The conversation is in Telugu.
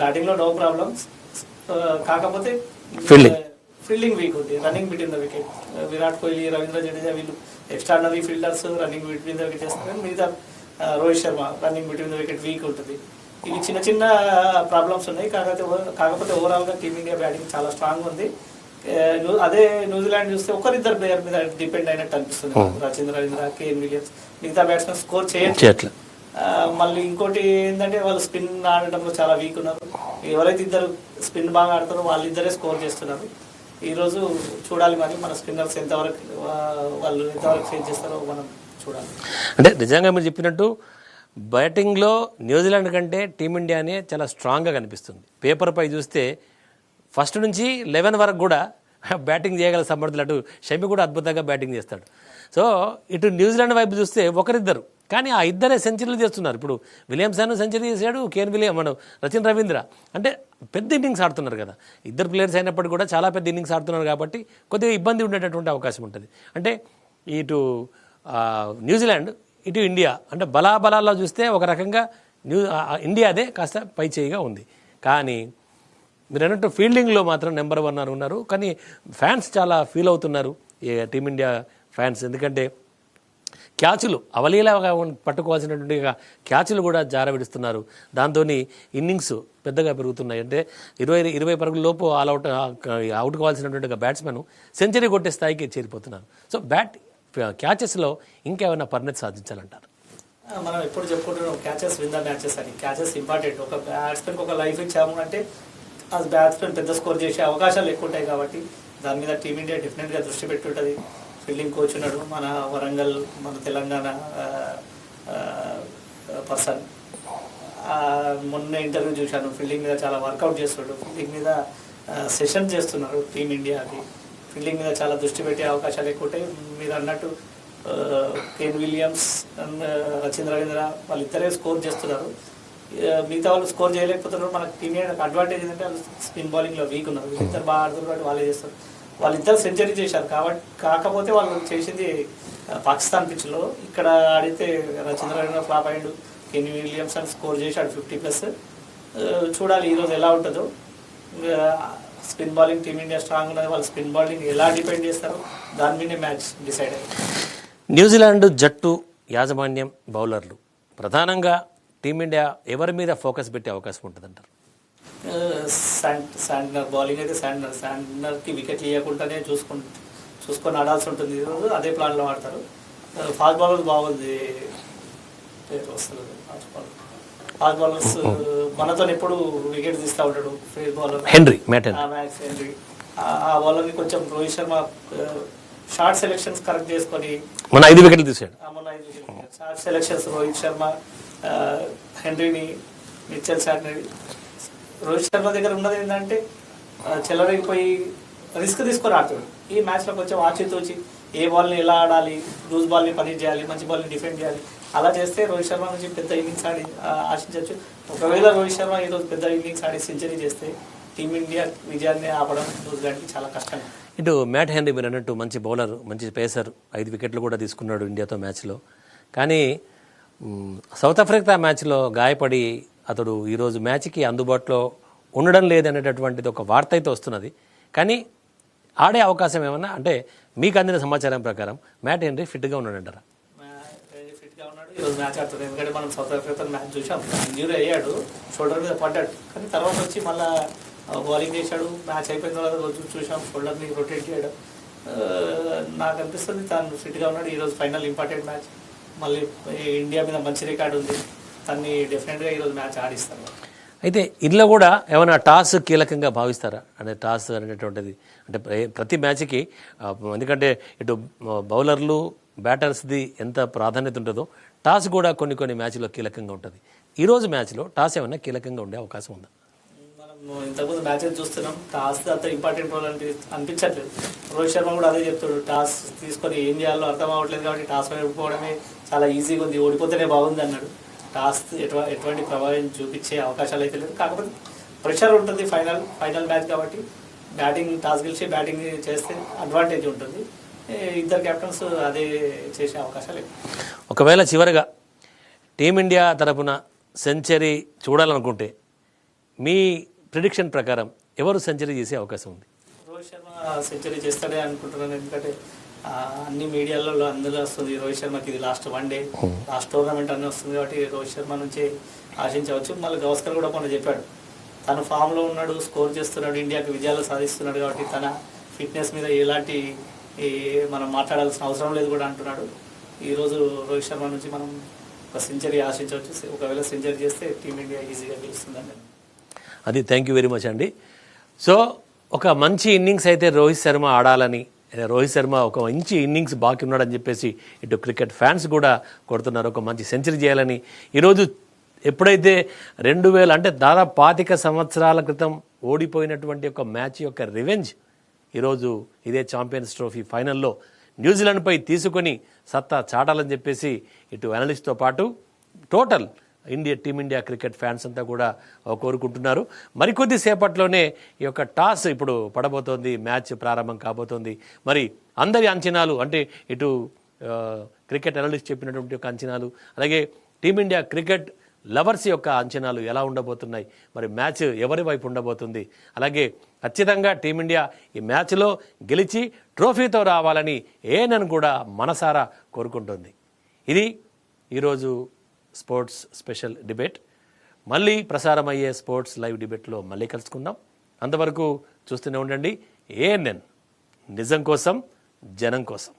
బ్యాటింగ్లో నో ప్రాబ్లమ్స్, కాకపోతే ఫీల్డింగ్ వీక్ ఉంది. Running between the wicket Virat Kohli, Ravindra Jadeja వీళ్ళు extraordinary fielders, running between the wicket చేస్తారు. కానీ మిగతా Rohit Sharma running between the wicket weak ఉంటుంది. ఇవి చిన్న చిన్న ప్రాబ్లమ్స్ ఉన్నాయి. కాకపోతే ఓవరాల్గా టీమిండియా బ్యాటింగ్ చాలా స్ట్రాంగ్ ఉంది. అదే న్యూజిలాండ్ చూస్తే ఒకరిద్దరు ప్లేయర్ మీద డిపెండ్ అయినట్టు అనిపిస్తుంది. రవీంద్ర, కేన్ విలియమ్స్, మిగతా బ్యాట్స్మెన్ స్కోర్ చేయట్లేదు. మళ్ళీ ఇంకోటి ఏంటంటే వాళ్ళు స్పిన్ ఆడటంలో చాలా వీక్ ఉన్నారు. ఎవరైతే ఇద్దరు స్పిన్ బాగా ఆడతారో వాళ్ళిద్దరే స్కోర్ చేస్తున్నారు. ఈరోజు చూడాలి మరి మన స్పిన్నర్స్ వాళ్ళు ఎంతవరకు ఫేస్ చేస్తారో మనం చూడాలి. అంటే నిజంగా మీరు చెప్పినట్టు బ్యాటింగ్లో న్యూజిలాండ్ కంటే టీమిండియానే చాలా స్ట్రాంగ్గా కనిపిస్తుంది. పేపర్పై చూస్తే ఫస్ట్ నుంచి 11 వరకు కూడా బ్యాటింగ్ చేయగల సమర్థులు. అటు షమి కూడా అద్భుతంగా బ్యాటింగ్ చేస్తాడు. సో ఇటు న్యూజిలాండ్ వైపు చూస్తే ఒకరిద్దరు, కానీ ఆ ఇద్దరే సెంచరీలు చేస్తున్నారు. ఇప్పుడు విలియమ్సన్ సెంచరీ చేశాడు, రచిన్ రవీంద్ర అంటే పెద్ద ఇన్నింగ్స్ ఆడుతున్నారు కదా. ఇద్దరు ప్లేయర్స్ అయినప్పటికీ కూడా చాలా పెద్ద ఇన్నింగ్స్ ఆడుతున్నారు కాబట్టి కొద్దిగా ఇబ్బంది ఉండేటటువంటి అవకాశం ఉంటుంది. అంటే ఇటు న్యూజిలాండ్, ఇటు ఇండియా అంటే బలాబలాల్లో చూస్తే ఒక రకంగా ఇండియాదే కాస్త పై చేయిగా ఉంది. కానీ మీరు అన్నట్టు ఫీల్డింగ్లో మాత్రం నెంబర్ 1 ఉన్నారు. కానీ ఫ్యాన్స్ చాలా ఫీల్ అవుతున్నారు ఈ టీమిండియా ఫ్యాన్స్. ఎందుకంటే క్యాచులు అవలీలగా పట్టుకోవాల్సినటువంటి క్యాచులు కూడా జారవిడుస్తున్నారు. దాంతో ఇన్నింగ్స్ పెద్దగా పెరుగుతున్నాయి. అంటే 20 పరుగుల లోపు అవుట్ కావాల్సినటువంటి బ్యాట్స్మెన్ సెంచరీ కొట్టే స్థాయికి చేరిపోతున్నారు. సో క్యాచెస్లో ఇంకేమైనా పరిణతి సాధించాలంటారు. మనం ఎప్పుడు చెప్పుకుంటున్నాం క్యాచెస్ విన్ ద మ్యాచెస్ అని. Catches important. ఒక బ్యాట్స్మెన్కి ఒక లైఫ్ ఇచ్చాము అంటే ఆ బ్యాట్స్మెన్ పెద్ద స్కోర్ చేసే అవకాశాలు ఎక్కువ ఉంటాయి. కాబట్టి దాని మీద టీమిండియా డెఫినెట్గా దృష్టి పెట్టుంటుంది. ఫీల్డింగ్ కోచ్ ఉన్నాడు మన వరంగల్, మన తెలంగాణ పర్సన్. మొన్న ఇంటర్వ్యూ చూశాను. ఫీల్డింగ్ మీద చాలా వర్కౌట్ చేస్తున్నాడు. ఫీల్డింగ్ మీద సెషన్ చేస్తున్నారు టీమిండియాకి. ఫీల్డింగ్ మీద చాలా దృష్టి పెట్టే అవకాశాలు ఎక్కువ ఉంటాయి. మీరు అన్నట్టు కేన్ విలియమ్స్, రచిన్ రవీంద్ర వాళ్ళిద్దరే స్కోర్ చేస్తున్నారు. మిగతా వాళ్ళు స్కోర్ చేయలేకపోతున్నారు. మనకు టీమిండియాకి అడ్వాంటేజ్ ఏంటంటే వాళ్ళు స్పిన్ బౌలింగ్లో వీక్ ఉన్నారు. వీళ్ళిద్దరు బాగా ఆడుతున్నారు కాబట్టి వాళ్ళే చేస్తారు. వాళ్ళిద్దరు సెంచరీ చేశారు. కాకపోతే వాళ్ళు చేసింది పాకిస్తాన్ పిచ్లో. ఇక్కడ ఆడితే రచిన్ రవీంద్ర ఫ్లాప్ అయ్యాడు, కేన్ విలియమ్స్ అని స్కోర్ చేశాడు 50+. చూడాలి ఈరోజు ఎలా ఉంటుందో. స్పిన్ బౌలింగ్ టీమిండియా స్ట్రాంగ్ ఉన్నది. వాళ్ళు స్పిన్ బౌలింగ్ ఎలా డిపెండ్ చేస్తారో దాని మీదే మ్యాచ్ డిసైడ్ అయ్యింది. న్యూజిలాండ్ జట్టు యాజమాన్యం, బౌలర్లు ప్రధానంగా టీమిండియా ఎవరి మీద ఫోకస్ పెట్టే అవకాశం ఉంటుందంటారు? శాంట్నర్ బౌలింగ్ అయితే శాంట్నర్కి వికెట్ ఇవ్వకుండానే చూసుకొని ఆడాల్సి ఉంటుంది. ఈరోజు అదే ప్లాన్లో ఆడతారు. ఫాస్ట్ బౌలర్ బాగుంది, పేరు వస్తుంది. ఫాస్ట్ బౌలర్స్ మనతో ఎప్పుడు వికెట్ తీస్తూ ఉంటాడు. Pace bowler Max Henry. ఆ బౌలర్ని కొంచెం Rohit Sharma shot selections correct చేసుకొని మొన్న 5 వికెట్లు తీసాడు. షార్ట్ సెలెక్షన్స్ రోహిత్ శర్మ, హెన్రీని, మిచెల్ శాంట్నర్. రోహిత్ శర్మ దగ్గర ఉన్నది ఏంటంటే చెలరేగిపోయి రిస్క్ తీసుకొని ఆడుతాడు. ఈ మ్యాచ్లో కొంచెం ఆచితూచి ఏ బాల్ని ఎలా ఆడాలి, లూజ్ బాల్ని పనిష్ చేయాలి, మంచి బాల్ని డిఫెండ్ చేయాలి. అలా చేస్తే రోహిత్ శర్మ నుంచి పెద్ద ఇన్నింగ్స్ ఆడి ఆశించవచ్చు. ఒకవేళ రోహిత్ శర్మ ఈరోజు పెద్ద ఇన్నింగ్స్ ఆడి సెంచరీ చేస్తే టీమిండియా విజయాన్ని ఆపడం న్యూజిలాండ్కి చాలా కష్టం. ఇటు మ్యాట్ హెన్రీ మీరు అన్నట్టు మంచి బౌలర్, మంచి పేసర్, 5 వికెట్లు కూడా తీసుకున్నాడు ఇండియాతో మ్యాచ్లో. కానీ సౌత్ ఆఫ్రికా మ్యాచ్లో గాయపడి అతడు ఈరోజు మ్యాచ్కి అందుబాటులో ఉండడం లేదనేటటువంటిది ఒక వార్త అయితే వస్తున్నది. కానీ ఆడే అవకాశం ఏమన్నా అంటే మీకు అందిన సమాచారం ప్రకారం మ్యాట్ హెన్రీ ఫిట్గా ఉన్నాడంటారా? ఫిట్గా ఉన్నాడు, ఈరోజు మ్యాచ్ ఆడుతుంది. ఎందుకంటే మనం సౌత్ ఆఫ్రికా మ్యాచ్ చూసాం. ఇంజూరీ అయ్యాడు, షోల్డర్ మీద పడ్డాడు. కానీ తర్వాత వచ్చి మళ్ళీ బౌలింగ్ చేశాడు. మ్యాచ్ అయిపోయిన తర్వాత రోజు చూసాం షోల్డర్ని రొటేట్ చేయడం. నాకు అనిపిస్తుంది తను ఫిట్గా ఉన్నాడు. ఈరోజు ఫైనల్ ఇంపార్టెంట్ మ్యాచ్. మళ్ళీ ఇండియా మీద మంచి రికార్డు ఉంది. తన్ని డెఫినెట్గా ఈరోజు మ్యాచ్ ఆడిస్తారు. అయితే ఇందులో కూడా ఏమైనా టాస్ కీలకంగా భావిస్తారా? అంటే టాస్ అనేటువంటిది అంటే ప్రతి మ్యాచ్కి, ఎందుకంటే ఇటు బౌలర్లు బ్యాటర్స్ది ఎంత ప్రాధాన్యత ఉంటుందో టాస్ కూడా కొన్ని మ్యాచ్లో కీలకంగా ఉంటుంది. ఈరోజు మ్యాచ్లో టాస్ ఏమైనా కీలకంగా ఉండే అవకాశం ఉందా? మనం ఇంతకుముందు మ్యాచెస్ చూస్తున్నాం. టాస్ అంత ఇంపార్టెంట్ రోల్ అనిపించట్లేదు. రోహిత్ శర్మ కూడా అదే చెప్తాడు. టాస్ తీసుకొని ఏం చేయాలో అర్థం అవ్వట్లేదు కాబట్టి టాస్ ఓడిపోవడమే చాలా ఈజీగా ఉంది, ఓడిపోతేనే బాగుంది అన్నాడు. టాస్ ఎటువంటి ప్రభావం చూపించే అవకాశాలు అయితే లేదు. కాకపోతే ప్రెషర్ ఉంటుంది. ఫైనల్ మ్యాచ్ కాబట్టి బ్యాటింగ్ టాస్ గెలిచి బ్యాటింగ్ చేస్తే అడ్వాంటేజ్ ఉంటుంది. ఇద్దరు కెప్టెన్స్ అదే చేసే అవకాశాలు. ఒకవేళ చివరిగా టీమిండియా తరపున సెంచరీ చూడాలనుకుంటే మీ ప్రిడిక్షన్ ప్రకారం ఎవరు సెంచరీ చేసే అవకాశం ఉంది? రోహిత్ శర్మ సెంచరీ చేస్తాడే అనుకుంటున్నాను. ఎందుకంటే అన్ని మీడియాలో అందులో వస్తుంది రోహిత్ శర్మకి ఇది లాస్ట్ వన్డే, లాస్ట్ టోర్నమెంట్ అన్నీ వస్తుంది కాబట్టి రోహిత్ శర్మ నుంచి ఆశించవచ్చు. మళ్ళీ గవస్కర్ కూడా మొన్న చెప్పాడు తను ఫామ్లో ఉన్నాడు, స్కోర్ చేస్తున్నాడు, ఇండియాకి విజయాలు సాధిస్తున్నాడు కాబట్టి తన ఫిట్నెస్ మీద ఎలాంటి మనం మాట్లాడాల్సిన అవసరం లేదు కూడా అంటున్నాడు. ఈరోజు రోహిత్ శర్మ నుంచి మనం ఒక సెంచరీ ఆశించవచ్చు. ఒకవేళ సెంచరీ చేస్తే టీమిండియా ఈజీగా గెలుస్తుందండి. అది థ్యాంక్ యూ వెరీ మచ్ అండి. సో ఒక మంచి ఇన్నింగ్స్ అయితే రోహిత్ శర్మ ఆడాలని, రోహిత్ శర్మ ఒక మంచి ఇన్నింగ్స్ బాకీ ఉన్నాడని చెప్పేసి ఇటు క్రికెట్ ఫ్యాన్స్ కూడా కొడుతున్నారు. ఒక మంచి సెంచరీ చేయాలని ఈరోజు ఎప్పుడైతే 2000 అంటే దాదాపు 25 సంవత్సరాల క్రితం ఓడిపోయినటువంటి ఒక మ్యాచ్ యొక్క రివెంజ్ ఈరోజు ఇదే ఛాంపియన్స్ ట్రోఫీ ఫైనల్లో న్యూజిలాండ్పై తీసుకొని సత్తా చాటాలని చెప్పేసి ఇటు అనలిస్ట్తో పాటు టోటల్ టీమిండియా క్రికెట్ ఫ్యాన్స్ అంతా కూడా కోరుకుంటున్నారు. మరికొద్ది సేపట్లోనే ఈ యొక్క టాస్ ఇప్పుడు పడబోతోంది, మ్యాచ్ ప్రారంభం కాబోతోంది. మరి అందరి అంచనాలు అంటే ఇటు క్రికెట్ అనలిస్ట్ చెప్పినటువంటి యొక్క అంచనాలు, అలాగే టీమిండియా క్రికెట్ లవర్స్ యొక్క అంచనాలు ఎలా ఉండబోతున్నాయి, మరి మ్యాచ్ ఎవరి వైపు ఉండబోతుంది, అలాగే ఖచ్చితంగా టీమిండియా ఈ మ్యాచ్లో గెలిచి ట్రోఫీతో రావాలని ఏనని కూడా మనసారా కోరుకుంటుంది. ఇది ఈరోజు స్పోర్ట్స్ స్పెషల్ డిబేట్. మళ్ళీ ప్రసారమయ్యే స్పోర్ట్స్ లైవ్ డిబేట్లో మళ్ళీ కలుసుకుందాం. అంతవరకు చూస్తూనే ఉండండి ANN, నిజం కోసం జనం కోసం.